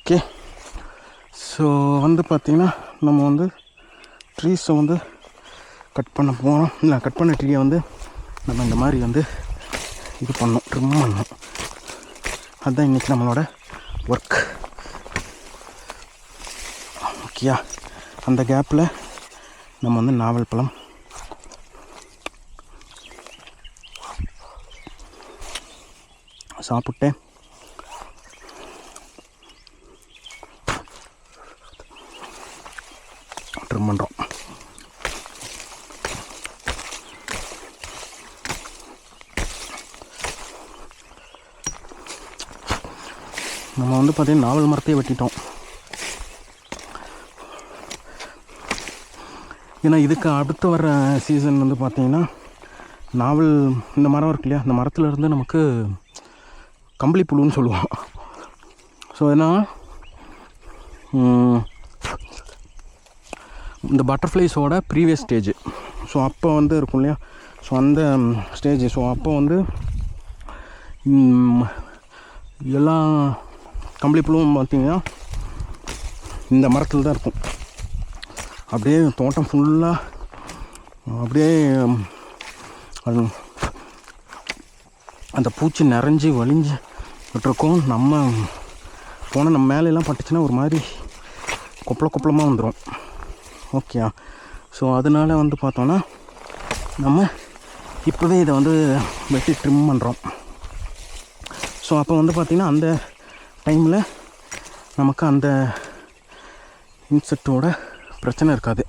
Okay. So வந்து பார்த்திங்கன்னா நம்ம வந்து ட்ரீஸை வந்து கட் பண்ண போகிறோம். இல்லை, கட் பண்ண ட்ரீயை வந்து நம்ம இந்த மாதிரி வந்து இது பண்ணணும், ட்ரிம் பண்ணணும். அதுதான் இன்றைக்கி நம்மளோட ஒர்க். ஓகேயா? அந்த கேப்பில் நம்ம வந்து நாவல் பழம் சாப்பிட்டு ட்ரிம் பண்ணுறோம். நம்ம வந்து பார்த்திங்கன்னா நாவல் மரத்தையே வெட்டிட்டோம். ஏன்னா இதுக்கு அடுத்து வர சீசன் வந்து பார்த்திங்கன்னா நாவல், இந்த மரம் இருக்கு இல்லையா, இந்த மரத்துலேருந்து நமக்கு கம்பளி புழுன்னு சொல்லுவோம். ஸோ அதனால் இந்த பட்டர்ஃப்ளைஸோட ப்ரீவியஸ் ஸ்டேஜ், ஸோ அப்போ வந்து இருக்கும் இல்லையா, ஸோ அந்த ஸ்டேஜ். ஸோ அப்போ வந்து எல்லா கம்பளி புழுவும் பார்த்திங்கன்னா இந்த மரத்தில் தான் இருக்கும். அப்படியே தோட்டம் ஃபுல்லாக அப்படியே அந்த பூச்சி நிறைஞ்சி வலிஞ்சு விட்டுருக்கோம். நம்ம போனால் நம்ம மேலெல்லாம் பட்டுச்சுன்னா ஒரு மாதிரி கொப்பளமாக வந்துடும். ஓகே. ஸோ அதனால் வந்து பார்த்தோன்னா நம்ம இப்போவே இதை வந்து வெட்டி ட்ரிம் பண்ணுறோம். ஸோ அப்போ வந்து பார்த்திங்கன்னா அந்த டைமில் நமக்கு அந்த இன்செக்டோட பிரச்சனை இருக்காது.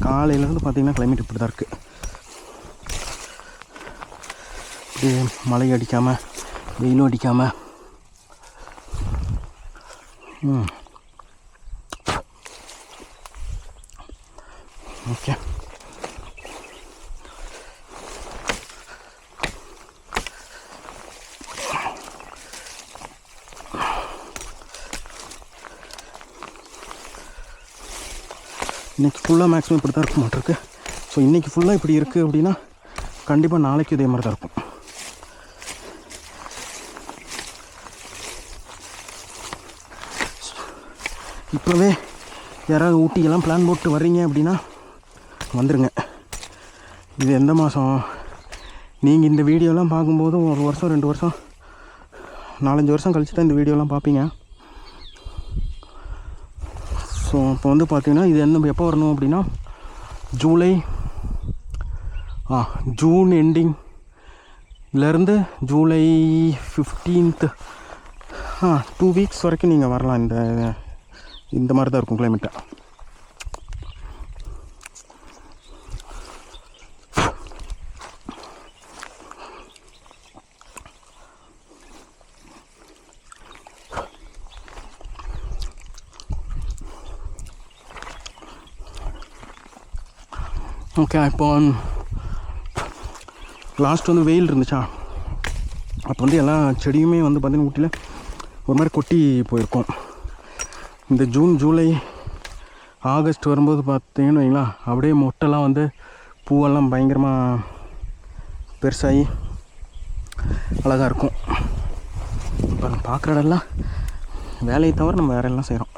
காலையிலேருந்து பார்த்திங்கன்னா கிளைமேட் இப்படி தான் இருக்குது. இப்படி மழை அடிக்காமல் வெயிலும் அடிக்காமல் ஓகே. இன்றைக்கி ஃபுல்லாக மேக்ஸிமம் இப்படி தான் இருக்க மாட்டிருக்கு. ஸோ இன்றைக்கி ஃபுல்லாக இப்படி இருக்குது அப்படின்னா கண்டிப்பாக நாளைக்கு இதே மாதிரி தான் இருக்கும். இப்போவே யாராவது ஊட்டிக்கெல்லாம் பிளான் போட்டு வர்றீங்க அப்படின்னா வந்துடுங்க. இது எந்த மாதம், நீங்கள் இந்த வீடியோலாம் பார்க்கும்போது 1 வருஷம் 2 வருஷம் 4-5 வருஷம் கழிச்சு தான் இந்த வீடியோலாம் பார்ப்பீங்க. ஸோ இப்போ வந்து பார்த்திங்கன்னா இது எப்போ வரணும் அப்படின்னா ஜூன் எண்டிங்லேருந்து ஜூலை 15th 2 வீக்ஸ் வரைக்கும் நீங்கள் வரலாம். இந்த மாதிரி தான் இருக்கும் கிளைமேட்டு. ஓகே. இப்போ லாஸ்ட் வந்து வெயில் இருந்துச்சா, அப்போ வந்து எல்லா செடியுமே வந்து பார்த்திங்கன்னா ஊட்டியில் ஒரு மாதிரி கொட்டி போயிருக்கும். இந்த ஜூன் ஜூலை ஆகஸ்ட் வரும்போது பார்த்தீங்கன்னு வைங்களா, அப்படியே மொட்டெல்லாம் வந்து பூவெல்லாம் பயங்கரமாக பெருசாகி அழகாக இருக்கும். இப்போ நம்ம பார்க்குற இடம்லாம் வேலையை தவிர நம்ம வேறு எல்லாம் செய்கிறோம்.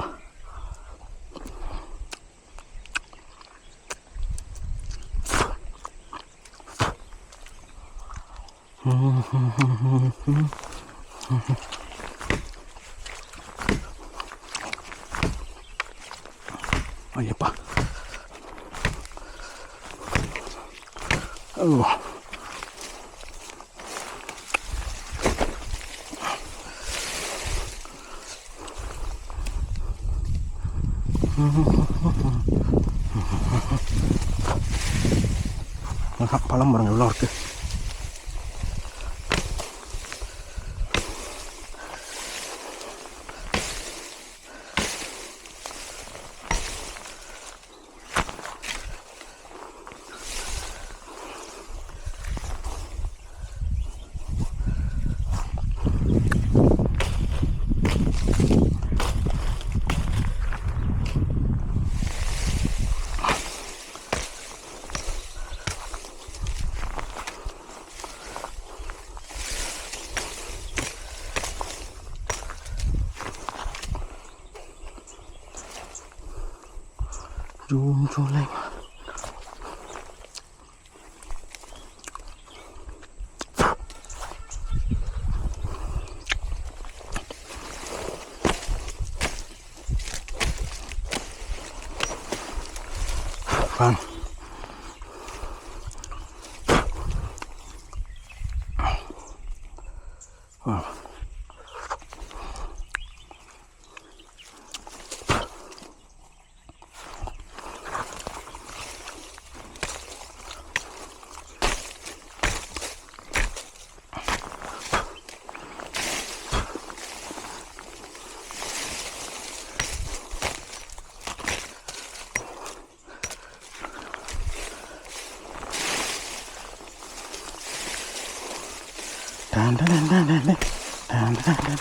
ஐயப்பா. ஓ, பழம் பாருங்க எவ்வளோ இருக்குது. June July fun. Wow. Dun, dun, dun, dun, dun, dun, dun, dun.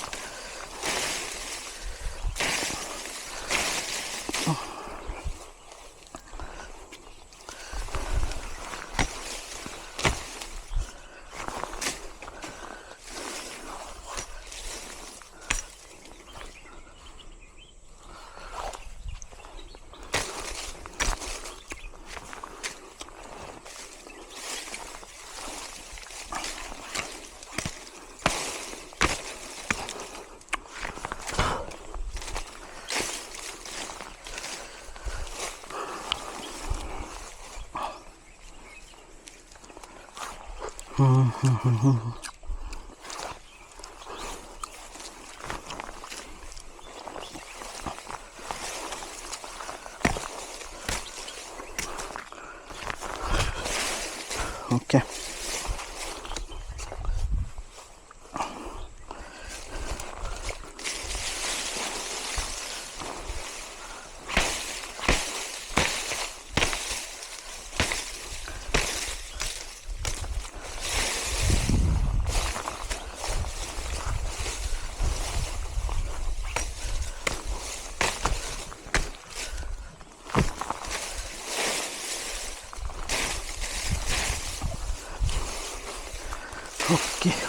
Okay.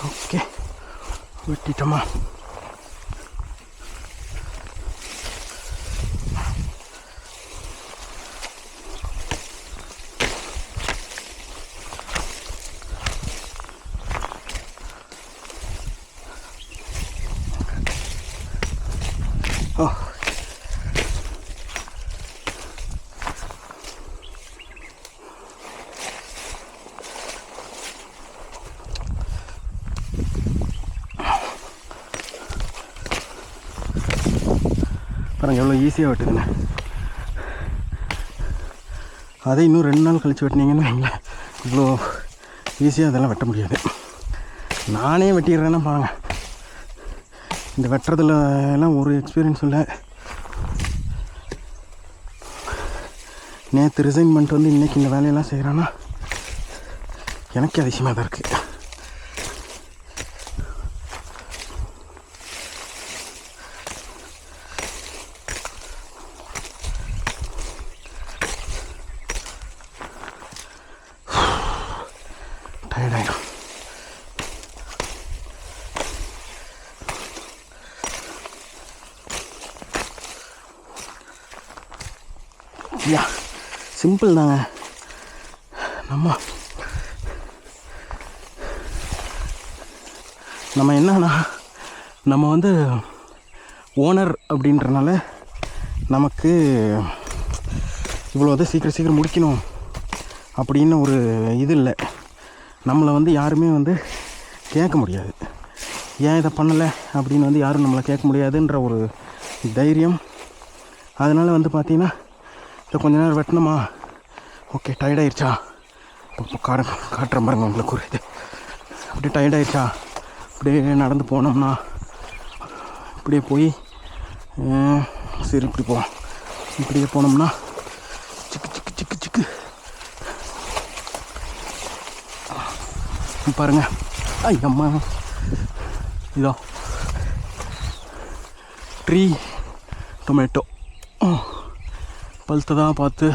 Okay வெட்டிட்டோமா? ஓ பாருங்கள் எவ்வளோ ஈஸியாக வெட்டுதுங்க. அதை இன்னும் 2 நாள் கழித்து வெட்டினீங்கன்னு வைங்களேன், இவ்வளோ ஈஸியாக அதெல்லாம் வெட்ட முடியாது. நானே வெட்டிடுறேன்னா பாருங்கள், இந்த வெட்டுறதுல எல்லாம் ஒரு எக்ஸ்பீரியன்ஸ் இல்லை. நேற்று ரிசைன் பண்ணிட்டு வந்து இன்றைக்கி இந்த வேலையெல்லாம் செய்கிறான்னா எனக்கு அதிசயமாக தான் இருக்குது. டயர்டாயிடும். யா சிம்பிள் தாங்க. நம்ம என்னன்னா, நம்ம வந்து ஓனர் அப்படின்றனால நமக்கு இவ்வளோ வந்து சீக்கிரம் முடிக்கணும் அப்படின்னு ஒரு இது இல்லை. நம்மளை வந்து யாருமே வந்து கேட்க முடியாது, ஏன் இதை பண்ணலை அப்படின்னு வந்து யாரும் நம்மளை கேட்க முடியாதுன்ற ஒரு தைரியம். அதனால் வந்து பார்த்திங்கன்னா இதை கொஞ்ச நேரம் வெட்டணுமா, ஓகே டயர்டாயிடுச்சா, இப்போ காட்டுற பாருங்க உங்களுக்கு ஒரு இது, அப்படியே டயர்டாயிடுச்சா அப்படியே நடந்து போனோம்னா இப்படியே போய் சரி இப்படி போவோம், இப்படியே போனோம்னா சிக்கு பாருங்க. ஐயம்மா இதோ ட்ரீ டொமேட்டோ பழுத்ததாக பார்த்து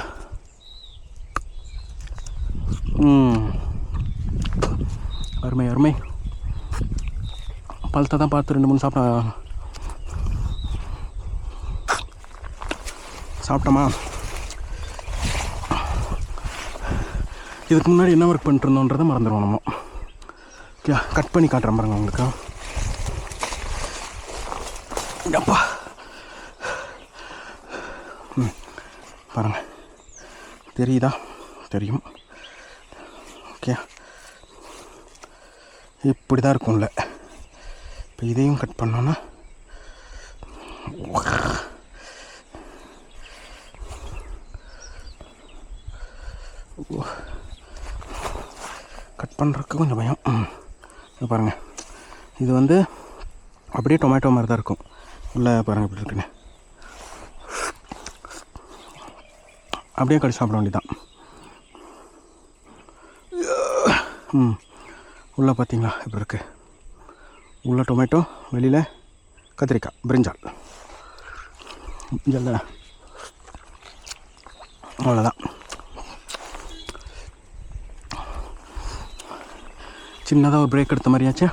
அருமை பழுத்ததான் பார்த்து 2-3 சாப்பிட்டோமா. இதுக்கு முன்னாடி என்ன ஒர்க் பண்ணிட்டு இருந்தோன்றதை மறந்துடுவோம் நம்ம. ஓகே, கட் பண்ணி காட்டுறேன் பாருங்கள் உங்களுக்கு. அப்பா பாருங்கள், தெரியுதா? தெரியும். ஓகே, இப்படி தான் இருக்கும்ல. இப்போ இதையும் கட் பண்ணோன்னா கட் பண்ணுறதுக்கு கொஞ்சம் பயம். இது பாருங்கள், இது வந்து அப்படியே டொமேட்டோ மாதிரி தான் இருக்கும். உள்ளே பாருங்கள் இப்படி இருக்குன்னு. அப்படியே கடிச்சு சாப்பிட வேண்டியதான். உள்ளே பார்த்தீங்களா இப்படி இருக்குது. உள்ளே டொமேட்டோ, வெளியில் கத்திரிக்காய், பிரிஞ்சால். இல்லை, அவ்வளோதான். சின்னதாக ஒரு பிரேக் எடுத்த மாதிரியாச்சு.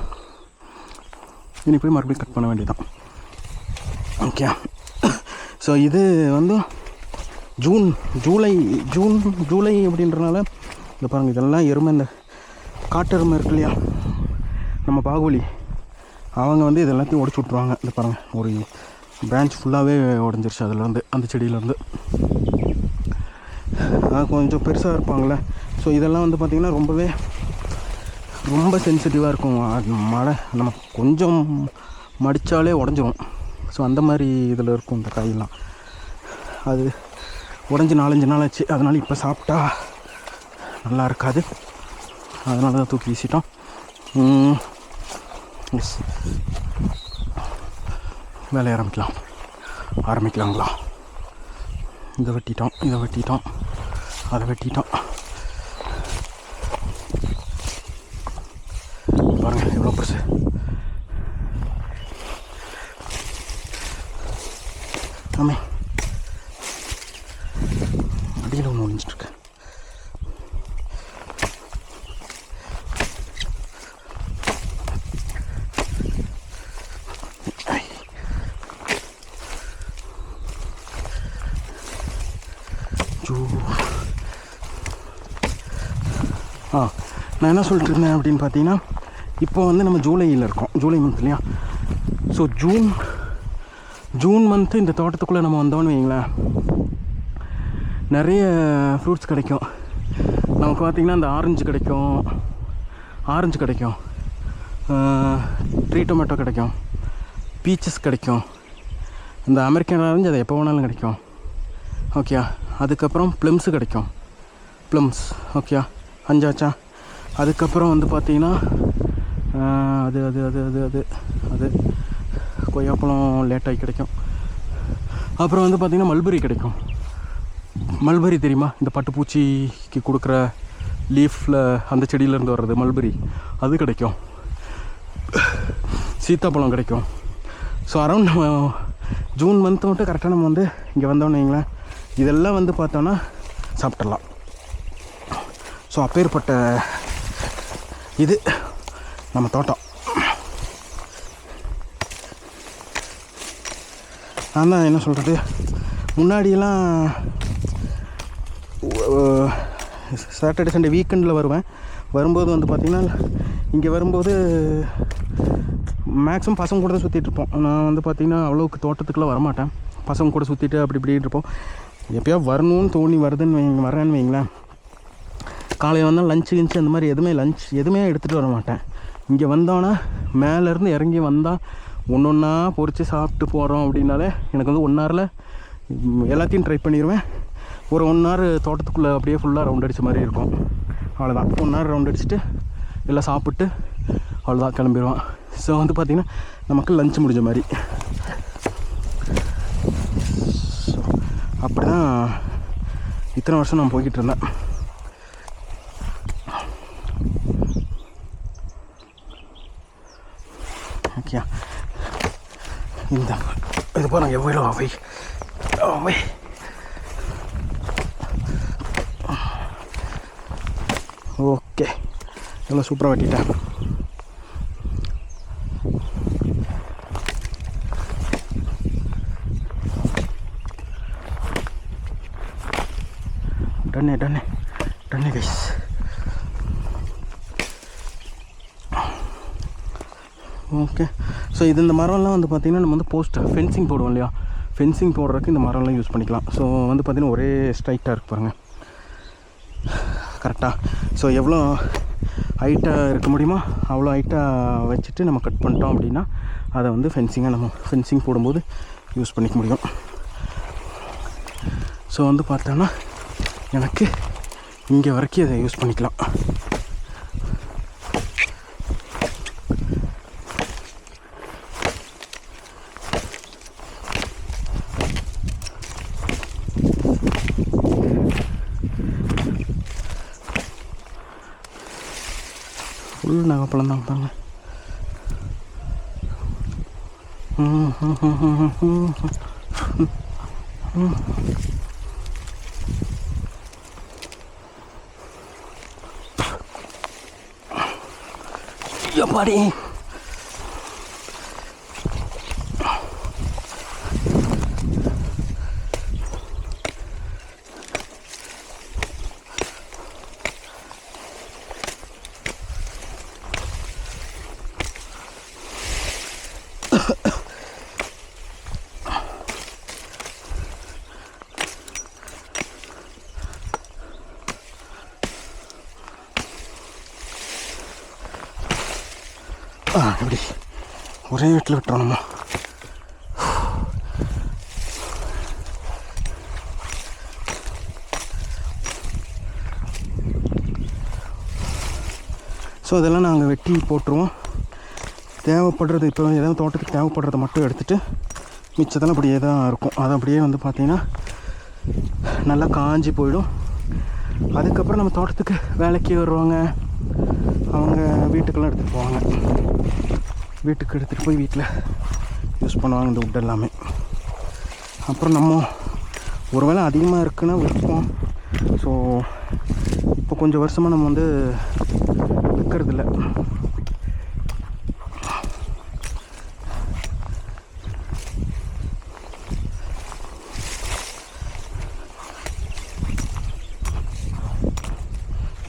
இனி போய் மறுபடியும் கட் பண்ண வேண்டியதான். ஓகே, ஸோ இது வந்து ஜூலை அப்படின்றனால இந்த பாருங்கள், இதெல்லாம் எருமை, இந்த காட்டு எருமை இருக்கு இல்லையா, நம்ம பாகுபலி, அவங்க வந்து இது எல்லாத்தையும் உடச்சி விட்ருவாங்க. இந்த பாருங்கள், ஒரு பிரான்ச் ஃபுல்லாகவே உடஞ்சிருச்சு அதுலேருந்து, அந்த செடியிலேருந்து. கொஞ்சம் பெருசாக இருப்பாங்களே. ஸோ இதெல்லாம் வந்து பார்த்திங்கன்னா ரொம்ப சென்சிட்டிவாக இருக்கும். மழை நம்ம கொஞ்சம் மடித்தாலே உடஞ்சிரும். ஸோ அந்த மாதிரி இதில் இருக்கும் இந்த காயெல்லாம். அது உடஞ்சி 4-5 நாள் ஆச்சு. அதனால் இப்போ சாப்பிட்டா நல்லா இருக்காது. அதனால தான் தூக்கி வீசிட்டோம். வேலையை ஆரம்பிக்கலாங்களா? இதை வெட்டிட்டோம், அதை வெட்டிட்டோம். பாருங்கள் எவ்வளோ பெருசு. ஆமே, அடியில் ஒன்று ஒழிஞ்சிட்ருக்கு. நான் என்ன சொல்லிட்டு இருந்தேன் அப்படின்னு பார்த்தீங்கன்னா, இப்போ வந்து நம்ம ஜூலையில் இருக்கோம், ஜூலை மந்த் இல்லையா. ஸோ ஜூன் மந்த்து இந்த தோட்டத்துக்குள்ளே நம்ம வந்தோன்னு வைங்களேன், நிறைய ஃப்ரூட்ஸ் கிடைக்கும் நமக்கு. பார்த்திங்கன்னா இந்த ஆரஞ்சு கிடைக்கும், ட்ரீ டொமேட்டோ கிடைக்கும், பீச்சஸ் கிடைக்கும், இந்த அமெரிக்கன் ஆரஞ்சு அதை எப்போ வேணாலும் கிடைக்கும். ஓகே, அதுக்கப்புறம் ப்ளம்ஸு கிடைக்கும். ஓகே, 5 ஆச்சா. அதுக்கப்புறம் வந்து பார்த்திங்கன்னா அது கொய்யாப்பழம் லேட்டாகி கிடைக்கும். அப்புறம் வந்து பார்த்திங்கன்னா மல்பெரி கிடைக்கும். மல்பெரி தெரியுமா? இந்த பட்டுப்பூச்சிக்கு கொடுக்குற லீஃபில் அந்த செடியிலேருந்து வர்றது மல்பெரி, அது கிடைக்கும். சீத்தாப்பழம் கிடைக்கும். ஸோ அரௌண்ட் நம்ம ஜூன் மந்த்து மட்டும் கரெக்டாக நம்ம வந்து இங்கே வந்தோன்னு வைங்களேன், இதெல்லாம் வந்து பார்த்தோன்னா சாப்பிட்றலாம். ஸோ அப்பேற்பட்ட இது நம்ம தோட்டம். நான் தான் என்ன சொல்கிறது, முன்னாடியெல்லாம் சாட்டர்டே சண்டே வீக்கெண்டில் வரும்போது வந்து பார்த்திங்கன்னா, இங்கே வரும்போது மேக்ஸிமம் பசங்க கூட தான் சுற்றிட்டுருப்போம். நான் வந்து பார்த்திங்கன்னா அவ்வளோக்கு தோட்டத்துக்குள்ளே வரமாட்டேன். பசங்க கூட சுற்றிட்டு அப்படி இப்படின்னு இருப்போம். எப்போயா வரணும்னு தோணி வரேன்னு வைங்களேன், காலையில் வந்தால் லஞ்சு அந்த மாதிரி எதுவுமே எடுத்துகிட்டு வர மாட்டேன். இங்கே வந்தோன்னா மேலேருந்து இறங்கி வந்தால் ஒன்றா பொறிச்சு சாப்பிட்டு போகிறோம் அப்படின்னாலே எனக்கு வந்து 1 ஹவரில் எல்லாத்தையும் ட்ரை பண்ணிடுவேன். ஒரு 1 ஹவர் தோட்டத்துக்குள்ளே அப்படியே ஃபுல்லாக ரவுண்ட் அடித்த மாதிரி இருக்கும். அவ்வளோதான், 1 ஹவர் ரவுண்ட் அடிச்சுட்டு எல்லாம் சாப்பிட்டு அவ்வளோதான் கிளம்பிடுவோம். ஸோ வந்து பார்த்திங்கன்னா நமக்கு லஞ்சு முடிஞ்ச மாதிரி. அப்படி தான் இத்தனை வருஷம் நான் போய்கிட்டு இருந்தேன். ஓகே, இந்த இது பாருங்க எவ்வளோ அவை ஓகே, எவ்வளோ சூப்பராக வெட்டிட்டேன். டன்னு கைஸ். ஓகே. ஸோ இந்த மரம்லாம் வந்து பார்த்திங்கன்னா நம்ம வந்து போஸ்ட் ஃபென்சிங் போடுவோம் இல்லையா, ஃபென்சிங் போடுறதுக்கு இந்த மரம்லாம் யூஸ் பண்ணிக்கலாம். ஸோ வந்து பார்த்திங்கன்னா ஒரே ஸ்ட்ரைட்டாக இருக்கு பாருங்கள், கரெக்டாக. ஸோ எவ்வளோ ஹைட்டாக இருக்க முடியுமோ அவ்வளோ ஹைட்டாக வச்சுட்டு நம்ம கட் பண்ணிட்டோம் அப்படின்னா அதை வந்து நம்ம ஃபென்சிங் போடும்போது யூஸ் பண்ணிக்க முடியும். ஸோ வந்து பார்த்தோன்னா எனக்கு இங்கே வரைக்கும் அதை யூஸ் பண்ணிக்கலாம். ஃபுல் நாகப்பழம் தான் பாருங்க. எப்பாடி இப்படி ஒரே வீட்டில் விட்டுறோம்மா. ஸோ இதெல்லாம் நாங்கள் வெட்டி போட்டுருவோம். தேவைப்படுறது இப்போ ஏதாவது தோட்டத்துக்கு தேவைப்படுறத மட்டும் எடுத்துகிட்டு மிச்சத்தெல்லாம் அப்படியே தான் இருக்கும். அது அப்படியே வந்து பார்த்திங்கன்னா நல்லா காஞ்சி போயிடும். அதுக்கப்புறம் நம்ம தோட்டத்துக்கு வேலைக்கு வருவாங்க, அவங்க வீட்டுக்கெல்லாம் எடுத்துகிட்டு போவாங்க. வீட்டுக்கு எடுத்துகிட்டு போய் வீட்டில் யூஸ் பண்ணுவாங்க இந்த வுட் எல்லாமே. அப்புறம் நம்ம ஒரு வேளை அதிகமாக இருக்குன்னா விற்போம். ஸோ இப்போ கொஞ்சம் வருஷமாக நம்ம வந்து விற்கிறதில்ல.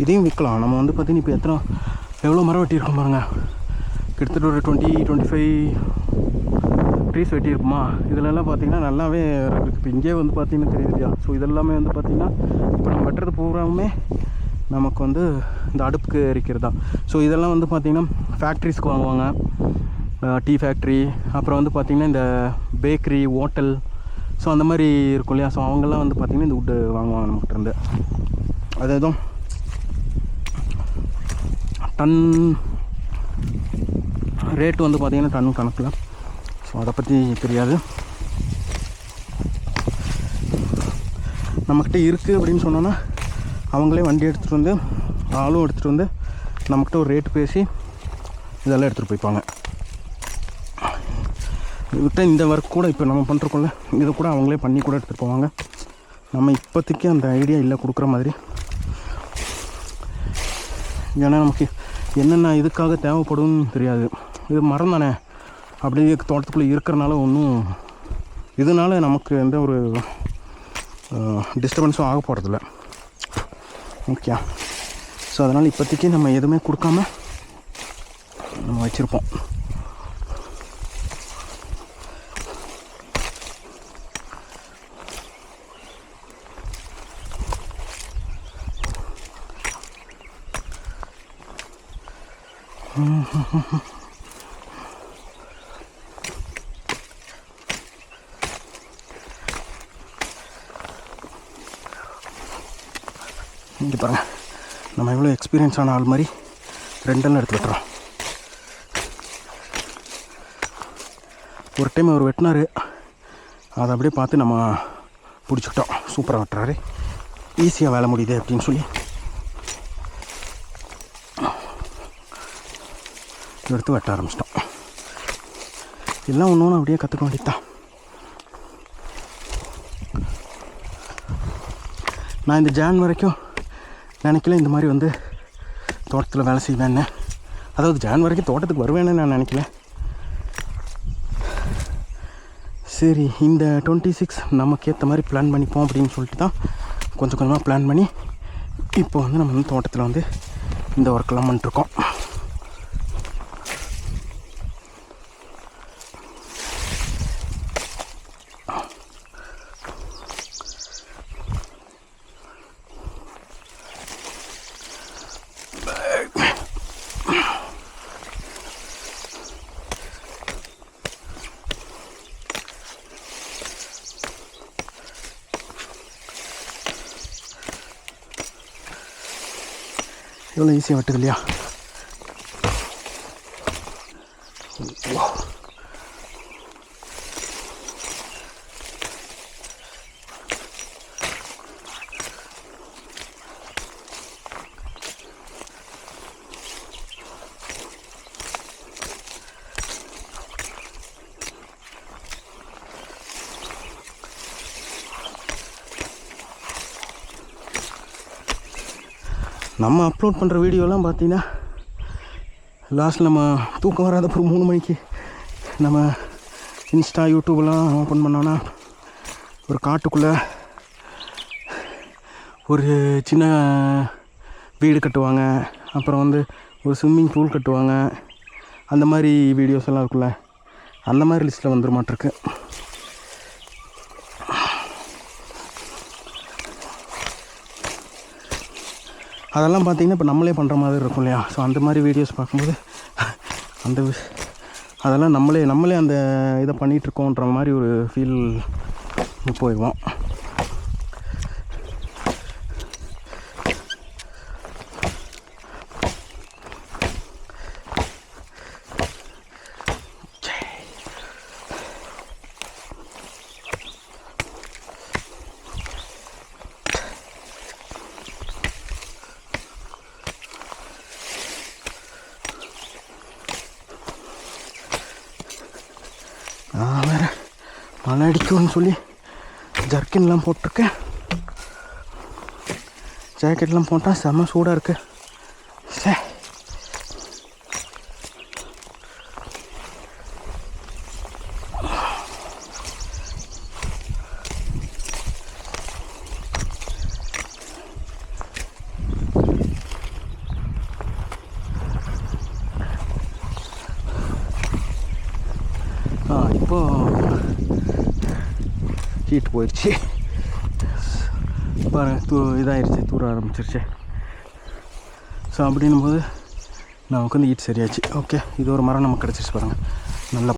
இதையும் விற்கலாம். நம்ம வந்து பார்த்திங்கன்னா இப்போ எவ்வளோ மரம் வெட்டியிருக்கோம் பாருங்கள். கிட்டத்தட்ட ஒரு 20-25 ட்ரீஸ் வெட்டியிருக்குமா. இதிலெல்லாம் பார்த்திங்கன்னா நல்லாவே இருக்குது. இப்போ இங்கே வந்து பார்த்திங்கன்னா தெரியுது இல்லையா. ஸோ இதெல்லாமே வந்து பார்த்திங்கன்னா இப்போ நம்ம வெட்டுறது பூராவுமே நமக்கு வந்து இந்த அடுப்புக்கு எரிக்கிறது தான். ஸோ இதெல்லாம் வந்து பார்த்திங்கன்னா ஃபேக்ட்ரிஸ்க்கு வாங்குவாங்க, டீ ஃபேக்ட்ரி, அப்புறம் வந்து பார்த்திங்கன்னா இந்த பேக்கரி, ஹோட்டல், ஸோ அந்த மாதிரி இருக்கும் இல்லையா. ஸோ அவங்கெல்லாம் வந்து பார்த்திங்கன்னா இந்த வுட்டு வாங்குவாங்க நம்மகிட்ட இருந்து. அது எதுவும் டன் ரேட்டு வந்து பார்த்திங்கன்னா டன் கணக்கில். ஸோ அதை பற்றி தெரியாது. நம்மக்கிட்ட இருக்குது அப்படின்னு சொன்னோன்னா அவங்களே வண்டி எடுத்துகிட்டு வந்து, ஆளும் எடுத்துகிட்டு வந்து நம்மக்கிட்ட ஒரு ரேட்டு பேசி இதெல்லாம் எடுத்துகிட்டு போய்ப்பாங்க. விட்ட இந்த ஒர்க் கூட இப்போ நம்ம பண்ணுறோம்ல, இதை கூட அவங்களே பண்ணி கூட எடுத்துகிட்டு போவாங்க. நம்ம இப்போதைக்கு அந்த ஐடியா இல்லை கொடுக்குற மாதிரி. ஏன்னா நமக்கு என்னென்ன இதுக்காக தேவைப்படும்னு தெரியாது. இது மரம் தானே, அப்படியே தோட்டத்துக்குள்ளே இருக்கிறனால ஒன்றும் இதனால நமக்கு எந்த ஒரு டிஸ்டர்பன்ஸும் ஆக போகிறதில்ல. ஓகே. ஸோ அதனால் இப்போதைக்கு நம்ம எதுவுமே கொடுக்காம நம்ம வச்சுருப்போம். இங்கே பாருங்கள், நம்ம எவ்வளோ எக்ஸ்பீரியன்ஸ் ஆன ஆள் மாதிரி ரெண்டெல்லாம் எடுத்து வெட்டுறோம். ஒரு டைம் அவர் வெட்டினார், அதை அப்படியே பார்த்து நம்ம பிடிச்சிக்கிட்டோம். சூப்பராக வெட்டுறாரு, ஈஸியாக வேலை முடியுது அப்படின்னு சொல்லி எடுத்து வெட்ட ஆரம்பிச்சிட்டோம். எல்லாம் ஒன்று ஒன்று அப்படியே கற்றுக்க வேண்டியதுதான். நான் இந்த ஜான் வரைக்கும் நினைக்கல இந்த மாதிரி வந்து தோட்டத்தில் வேலை செய்வேன்னு. அதாவது ஜான் வரைக்கும் தோட்டத்துக்கு வருவேன்னு நான் நினைக்கல. சரி, இந்த 26 நமக்கு ஏற்ற மாதிரி பிளான் பண்ணிப்போம் அப்படின்னு சொல்லிட்டு தான் கொஞ்சம் கொஞ்சமாக பிளான் பண்ணி இப்போ வந்து நம்ம வந்து தோட்டத்தில் வந்து இந்த ஒர்க்கெல்லாம் பண்ணிட்டுருக்கோம். எவ்வளோ ஈஸியாக வெட்டுது இல்லையா? நம்ம அப்லோட் பண்ணுற வீடியோலாம் பார்த்தீங்கன்னா லாஸ்ட்டில் நம்ம தூக்கம் வராத அப்புறம் 3 மணிக்கு நம்ம இன்ஸ்டா யூடியூப்லாம் ஓப்பன் பண்ணோன்னா ஒரு காட்டுக்குள்ளே ஒரு சின்ன வீடு கட்டுவாங்க, அப்புறம் வந்து ஒரு ஸ்விம்மிங் பூல் கட்டுவாங்க, அந்த மாதிரி வீடியோஸ் எல்லாம் இருக்குல்ல, அந்த மாதிரி லிஸ்ட்டில் வந்துட மாட்டிருக்கு. அதெல்லாம் பார்த்திங்கன்னா இப்போ நம்மளே பண்ணுற மாதிரி இருக்கும் இல்லையா? ஸோ அந்த மாதிரி வீடியோஸ் பார்க்கும்போது அதெல்லாம் நம்மளே அந்த இதை பண்ணிகிட்ருக்கோன்ற மாதிரி ஒரு ஃபீல் போயிடுவோம். நான் வேறு மழை அடிக்கும்னு சொல்லி ஜர்க்கின்லாம் போட்டிருக்கேன். ஜாக்கெட்லாம் போட்டால் செம்ம சூடாக இருக்குது. சே, இப்போது ஹீட் போயிடுச்சு பாருங்க, இதாகிடுச்சு, தூர ஆரம்பிச்சிருச்சு. ஸோ அப்படின்னும் போது நமக்கு வந்து ஹீட் சரியாச்சு. ஓகே, இது ஒரு மரம் நமக்கு கிடச்சிருச்சு பாருங்கள். நல்லா